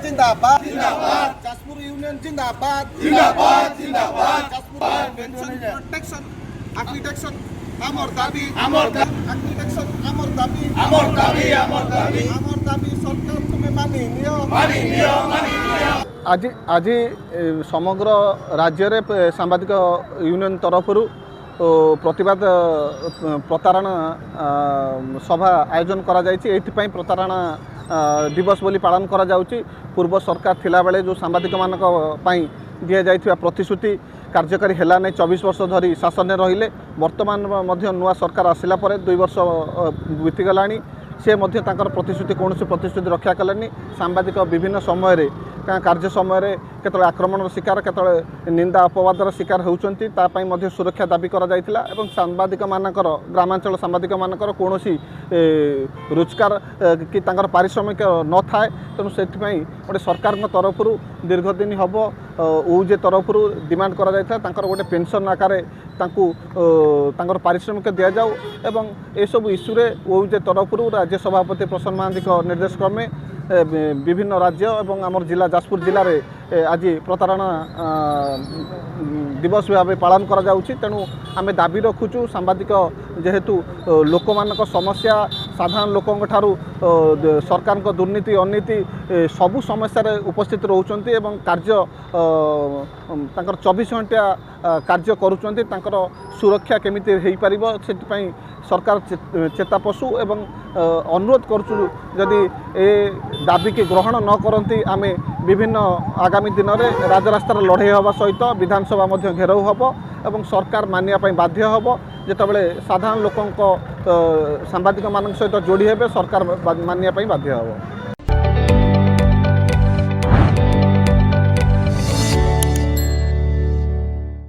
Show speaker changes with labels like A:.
A: जिंदाबाद जाजपुर यूनियन जिंदाबाद जिंदाबाद जिंदाबाद जाजपुर पेंशन प्रोटेक्शन आर्किटेक्चर आमर दाबी आर्किटेक्चर आमर दाबी सरकार तुम्हें मानि नियो
B: आज आज समग्र राज्य रे सांबादिक यूनियन तरफ प्रतिवाद प्रतारणा सभा आयोजन करा जायछि। एथिपई प्रतारणा दिवस बोली पालन करा जाउछि। पूर्व सरकार थिला बेले जो सांबादिक मानक पई दिया जायथिबा प्रतिश्रुति कार्यकारी हेला नै 24 वर्ष धरी शासन रहिले। वर्तमान मध्य नुआ सरकार आसिला परे 2 वर्ष बीती गलानी से मध्य तांकर प्रतिश्रुति कौन प्रतिश्रुति रक्षा कलेनी। सांबादिक विभिन्न समय कार्य समय केतले आक्रमण शिकार केतले निंदा अपवादर शिकार होउचंती तापई मध्य सुरक्षा दाबी करा जायतिला एवं सांबादिक मानकर ग्रामांचल सांबादिक मानकर कोनोसी रोजगार कि तांकर पारिश्रमिक न थाए। तेणु सेथिपई गोटे सरकार तरफ दीर्घ दिन हम ओजे तरफ डिमांड करा जायतिला तांकर गोटे पेंशन आकार तांकु तांकर पारिश्रमिक दिया जाऊ एवं ए सब इश्यू रे ओजे तरफ राज्य सभापति प्रसन्न महांती निर्देश क्रमे विभिन्न राज्य एवं आमर जिला जाजपुर जिले में आज प्रतारणा दिवस भाव पालन करा जाउछि। तेणु आमे दाबी रखुचु सांबादिक जेहेतु लोक मानक समस्या साधारण लोकंक ठारू सरकार को दुर्नीति अनिति सबु समस्या रे उपस्थित रहउचंती एवं कार्य तांकर 24 घंटा कार्य करूचंती। तांकर सुरक्षा केमिति हेई परिबो सेति सरकार चेता पशु एवं अनुरोध करचु जदि ए दाबी के ग्रहण न करती आमे विभिन्न आगामी दिन में राजरास्तार लड़े हवा सहित विधानसभा मध्य घेराव हम एवं सरकार मानिया बाध्य हम जितेबाला साधारण लोक सांबादिक मान सहित जोड़ी हे सरकार मानिया बाध्य हम।